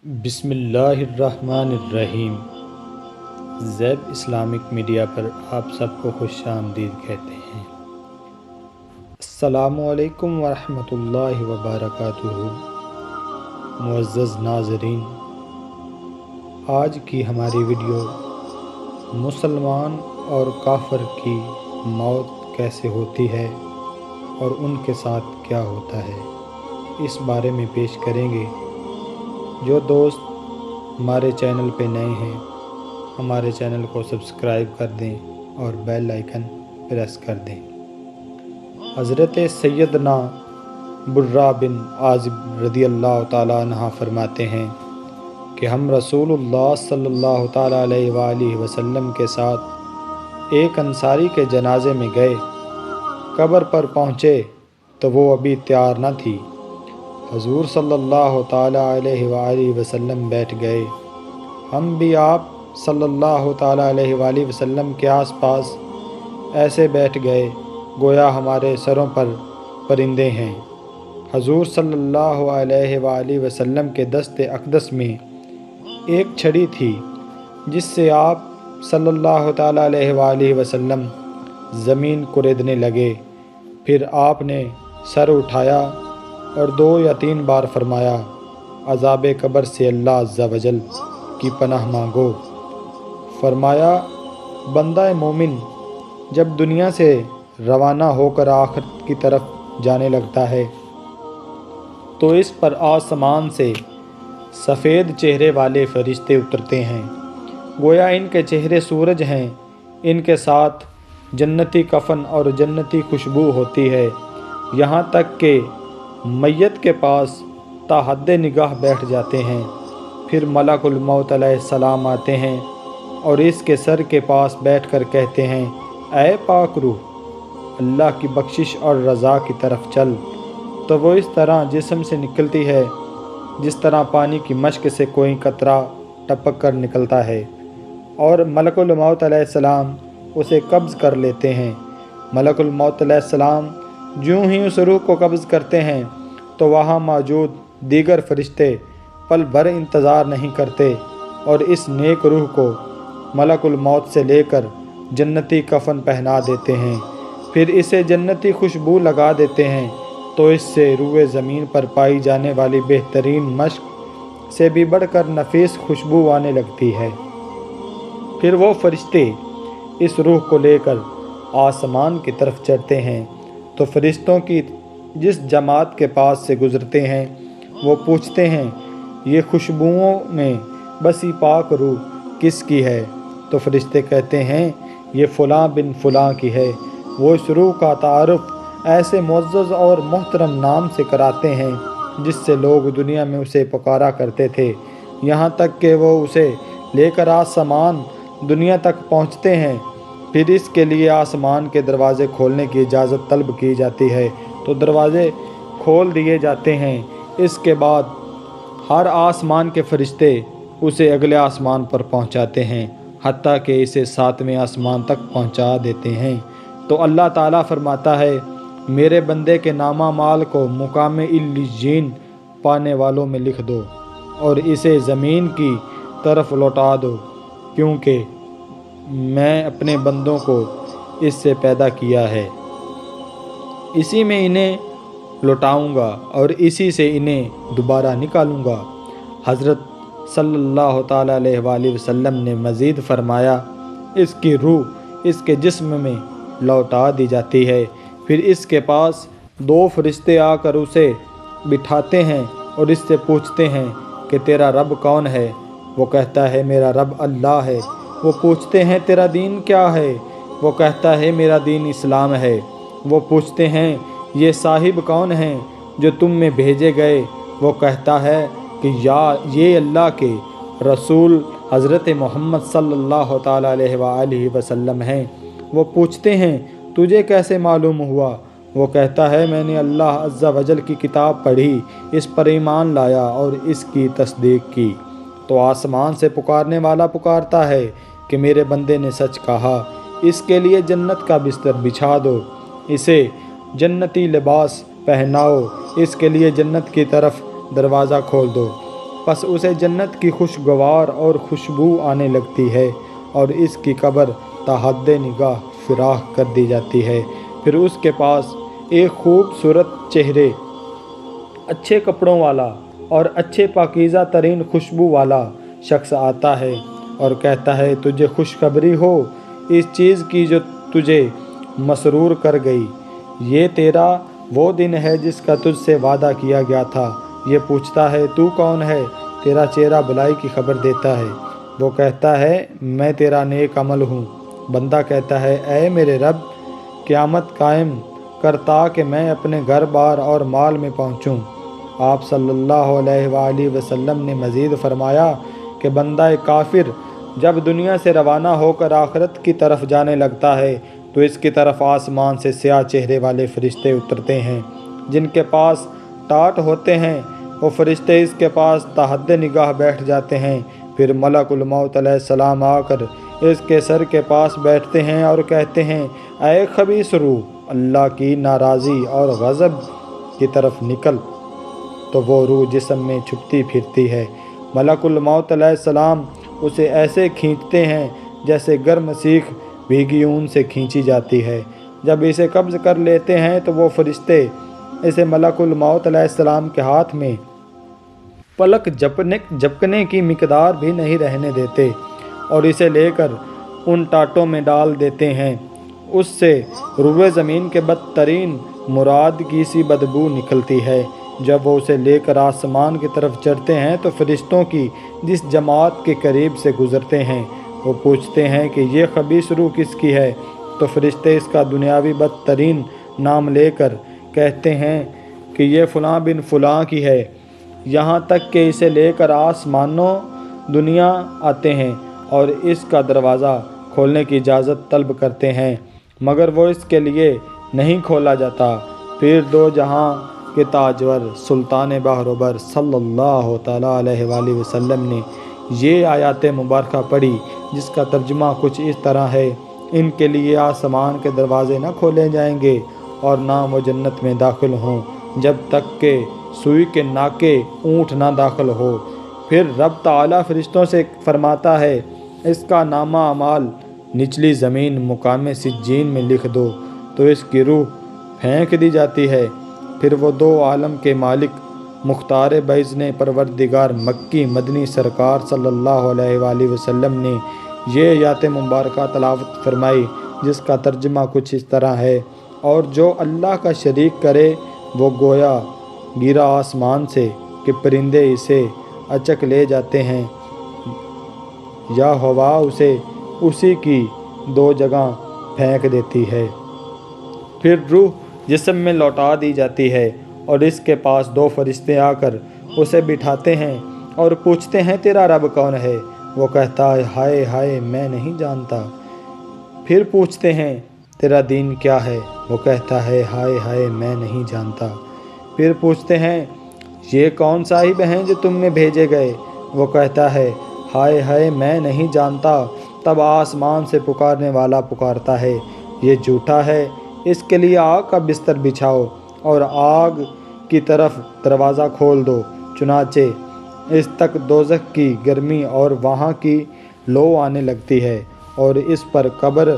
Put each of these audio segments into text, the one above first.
بسم اللہ الرحمن الرحیم۔ زیب اسلامک میڈیا پر آپ سب کو خوش آمدید کہتے ہیں۔ السلام علیکم ورحمۃ اللہ وبرکاتہ۔ معزز ناظرین، آج کی ہماری ویڈیو مسلمان اور کافر کی موت کیسے ہوتی ہے اور ان کے ساتھ کیا ہوتا ہے، اس بارے میں پیش کریں گے۔ جو دوست ہمارے چینل پہ نئے ہیں، ہمارے چینل کو سبسکرائب کر دیں اور بیل آئیکن پریس کر دیں۔ حضرت سیدنا برا بن عازب رضی اللہ تعالیٰ عنہ فرماتے ہیں کہ ہم رسول اللہ صلی اللہ تعالیٰ علیہ وآلہ وسلم کے ساتھ ایک انصاری کے جنازے میں گئے۔ قبر پر پہنچے تو وہ ابھی تیار نہ تھی۔ حضور صلی اللہ تعالیٰ علیہ وآلہ وسلم بیٹھ گئے۔ ہم بھی آپ صلی اللہ تعالیٰ علیہ وآلہ وسلم کے آس پاس ایسے بیٹھ گئے گویا ہمارے سروں پر پرندے ہیں۔ حضور صلی اللہ علیہ وآلہ وسلم کے دست اقدس میں ایک چھڑی تھی جس سے آپ صلی اللہ تعالیٰ علیہ وآلہ وسلم زمین کریدنے لگے۔ پھر آپ نے سر اٹھایا اور 2 یا 3 بار فرمایا، عذاب قبر سے اللہ عز و جل کی پناہ مانگو۔ فرمایا، بندہ مومن جب دنیا سے روانہ ہو کر آخرت کی طرف جانے لگتا ہے تو اس پر آسمان سے سفید چہرے والے فرشتے اترتے ہیں، گویا ان کے چہرے سورج ہیں۔ ان کے ساتھ جنتی کفن اور جنتی خوشبو ہوتی ہے، یہاں تک کہ میت کے پاس تا حد نگاہ بیٹھ جاتے ہیں۔ پھر ملک الموت علیہ السلام آتے ہیں اور اس کے سر کے پاس بیٹھ کر کہتے ہیں، اے پاک روح، اللہ کی بخشش اور رضا کی طرف چل۔ تو وہ اس طرح جسم سے نکلتی ہے جس طرح پانی کی مشک سے کوئی قطرہ ٹپک کر نکلتا ہے، اور ملک الموت علیہ السلام اسے قبض کر لیتے ہیں۔ ملک الموت علیہ السلام جوں ہی اس روح کو قبض کرتے ہیں تو وہاں موجود دیگر فرشتے پل بھر انتظار نہیں کرتے اور اس نیک روح کو ملک الموت سے لے کر جنتی کفن پہنا دیتے ہیں، پھر اسے جنتی خوشبو لگا دیتے ہیں تو اس سے روئے زمین پر پائی جانے والی بہترین مشک سے بھی بڑھ کر نفیس خوشبو آنے لگتی ہے۔ پھر وہ فرشتے اس روح کو لے کر آسمان کی طرف چڑھتے ہیں تو فرشتوں کی جس جماعت کے پاس سے گزرتے ہیں وہ پوچھتے ہیں، یہ خوشبوؤں میں بسی پاک روح کس کی ہے؟ تو فرشتے کہتے ہیں، یہ فلاں بن فلاں کی ہے۔ وہ اس روح کا تعارف ایسے معزز اور محترم نام سے کراتے ہیں جس سے لوگ دنیا میں اسے پکارا کرتے تھے، یہاں تک کہ وہ اسے لے کر آسمان دنیا تک پہنچتے ہیں۔ پھر اس کے لیے آسمان کے دروازے کھولنے کی اجازت طلب کی جاتی ہے تو دروازے کھول دیے جاتے ہیں۔ اس کے بعد ہر آسمان کے فرشتے اسے اگلے آسمان پر پہنچاتے ہیں، حتیٰ کہ اسے 7ویں آسمان تک پہنچا دیتے ہیں۔ تو اللہ تعالیٰ فرماتا ہے، میرے بندے کے نامہ مال کو مقام علیین پانے والوں میں لکھ دو اور اسے زمین کی طرف لوٹا دو، کیونکہ میں اپنے بندوں کو اس سے پیدا کیا ہے، اسی میں انہیں لوٹاؤں گا اور اسی سے انہیں دوبارہ نکالوں گا۔ حضرت صلی اللہ تعالیٰ علیہ وآلہ وسلم نے مزید فرمایا، اس کی روح اس کے جسم میں لوٹا دی جاتی ہے، پھر اس کے پاس 2 فرشتے آ کر اسے بٹھاتے ہیں اور اس سے پوچھتے ہیں کہ تیرا رب کون ہے؟ وہ کہتا ہے، میرا رب اللہ ہے۔ وہ پوچھتے ہیں، تیرا دین کیا ہے؟ وہ کہتا ہے، میرا دین اسلام ہے۔ وہ پوچھتے ہیں، یہ صاحب کون ہیں جو تم میں بھیجے گئے؟ وہ کہتا ہے کہ یہ اللہ کے رسول حضرت محمد صلی اللہ تعالیٰ علیہ وآلہ وسلم ہیں۔ وہ پوچھتے ہیں، تجھے کیسے معلوم ہوا؟ وہ کہتا ہے، میں نے اللہ عز و جل کی کتاب پڑھی، اس پر ایمان لایا اور اس کی تصدیق کی۔ تو آسمان سے پکارنے والا پکارتا ہے کہ میرے بندے نے سچ کہا، اس کے لیے جنت کا بستر بچھا دو، اسے جنتی لباس پہناؤ، اس کے لیے جنت کی طرف دروازہ کھول دو۔ پس اسے جنت کی خوشگوار اور خوشبو آنے لگتی ہے اور اس کی قبر تا حد نگاہ فراخ کر دی جاتی ہے۔ پھر اس کے پاس ایک خوبصورت چہرے، اچھے کپڑوں والا اور اچھے پاکیزہ ترین خوشبو والا شخص آتا ہے اور کہتا ہے تجھے خوشخبری ہو اس چیز کی جو تجھے مسرور کر گئی، یہ تیرا وہ دن ہے جس کا تجھ سے وعدہ کیا گیا تھا۔ یہ پوچھتا ہے تو کون ہے؟ تیرا چہرہ بھلائی کی خبر دیتا ہے۔ وہ کہتا ہے میں تیرا نیک عمل ہوں۔ بندہ کہتا ہے اے میرے رب، قیامت قائم کرتا کہ میں اپنے گھر بار اور مال میں پہنچوں۔ آپ صلی اللہ علیہ وآلہ وسلم نے مزید فرمایا کہ بندہ کافر جب دنیا سے روانہ ہو کر آخرت کی طرف جانے لگتا ہے تو اس کی طرف آسمان سے سیاہ چہرے والے فرشتے اترتے ہیں جن کے پاس ٹاٹ ہوتے ہیں۔ وہ فرشتے اس کے پاس تا حد نگاہ بیٹھ جاتے ہیں۔ پھر ملک الموت علیہ السلام آ کر اس کے سر کے پاس بیٹھتے ہیں اور کہتے ہیں اے خبیث روح، اللہ کی ناراضی اور غضب کی طرف نکل۔ تو وہ روح جسم میں چھپتی پھرتی ہے۔ ملک الموت علیہ السلام اسے ایسے کھینچتے ہیں جیسے گرم سیخ بھیگی اون سے کھینچی جاتی ہے۔ جب اسے قبض کر لیتے ہیں تو وہ فرشتے اسے ملک الموت علیہ السلام کے ہاتھ میں پلک جھپکنے کی مقدار بھی نہیں رہنے دیتے اور اسے لے کر ان ٹاٹوں میں ڈال دیتے ہیں۔ اس سے روئے زمین کے بدترین مرادگی سی بدبو نکلتی ہے۔ جب وہ اسے لے کر آسمان کی طرف چڑھتے ہیں تو فرشتوں کی جس جماعت کے قریب سے گزرتے ہیں وہ پوچھتے ہیں کہ یہ خبیث روح کس کی ہے؟ تو فرشتے اس کا دنیاوی بدترین نام لے کر کہتے ہیں کہ یہ فلاں بن فلاں کی ہے، یہاں تک کہ اسے لے کر آسمانوں دنیا آتے ہیں اور اس کا دروازہ کھولنے کی اجازت طلب کرتے ہیں مگر وہ اس کے لیے نہیں کھولا جاتا۔ پھر دو جہاں کے تاجور سلطان بحر و بر صلی اللہ تعالیٰ علیہ وآلہ وسلم نے یہ آیات مبارکہ پڑھی جس کا ترجمہ کچھ اس طرح ہے ان کے لیے آسمان کے دروازے نہ کھولے جائیں گے اور نہ وہ جنت میں داخل ہوں جب تک کہ سوئی کے ناکے اونٹ نہ داخل ہو۔ پھر رب تعالیٰ فرشتوں سے فرماتا ہے اس کا نامہ اعمال نچلی زمین مقام سجین میں لکھ دو، تو اس کی روح پھینک دی جاتی ہے۔ پھر وہ دو عالم کے مالک مختار باذن پروردگار مکی مدنی سرکار صلی اللہ علیہ وآلہ وسلم نے یہ آیات مبارکہ تلاوت فرمائی جس کا ترجمہ کچھ اس طرح ہے اور جو اللہ کا شریک کرے وہ گویا گرا آسمان سے کہ پرندے اسے اچک لے جاتے ہیں یا ہوا اسے اسی کی دو جگہ پھینک دیتی ہے۔ پھر روح جسم میں لوٹا دی جاتی ہے اور اس کے پاس دو فرشتے آ کر اسے بٹھاتے ہیں اور پوچھتے ہیں تیرا رب کون ہے؟ وہ کہتا ہے ہائے ہائے میں نہیں جانتا۔ پھر پوچھتے ہیں تیرا دین کیا ہے؟ وہ کہتا ہے ہائے ہائے میں نہیں جانتا۔ پھر پوچھتے ہیں یہ کون صاحب ہیں جو تم میں بھیجے گئے؟ وہ کہتا ہے ہائے ہائے میں نہیں جانتا۔ تب آسمان سے پکارنے والا پکارتا ہے یہ جھوٹا ہے، اس کے لیے آگ کا بستر بچھاؤ اور آگ کی طرف دروازہ کھول دو، چنانچہ اس تک دوزخ کی گرمی اور وہاں کی لو آنے لگتی ہے اور اس پر قبر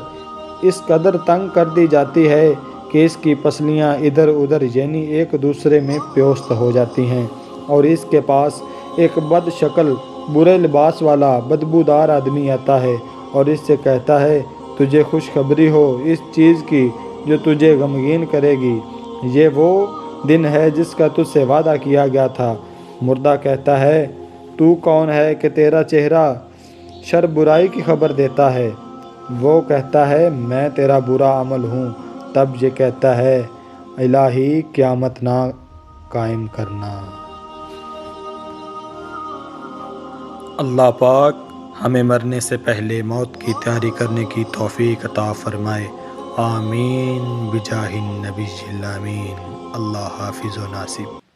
اس قدر تنگ کر دی جاتی ہے کہ اس کی پسلیاں ادھر ادھر یعنی ایک دوسرے میں پیوست ہو جاتی ہیں اور اس کے پاس ایک بد شکل برے لباس والا بدبودار آدمی آتا ہے اور اس سے کہتا ہے تجھے خوشخبری ہو اس چیز کی جو تجھے غمگین کرے گی، یہ وہ دن ہے جس کا تجھ سے وعدہ کیا گیا تھا۔ مردہ کہتا ہے تو کون ہے کہ تیرا چہرہ شر برائی کی خبر دیتا ہے؟ وہ کہتا ہے میں تیرا برا عمل ہوں۔ تب یہ کہتا ہے الہی قیامت نہ قائم کرنا۔ اللہ پاک ہمیں مرنے سے پہلے موت کی تیاری کرنے کی توفیق عطا فرمائے، آمین بجاہ النبی الامین۔ اللہ حافظ و ناصر۔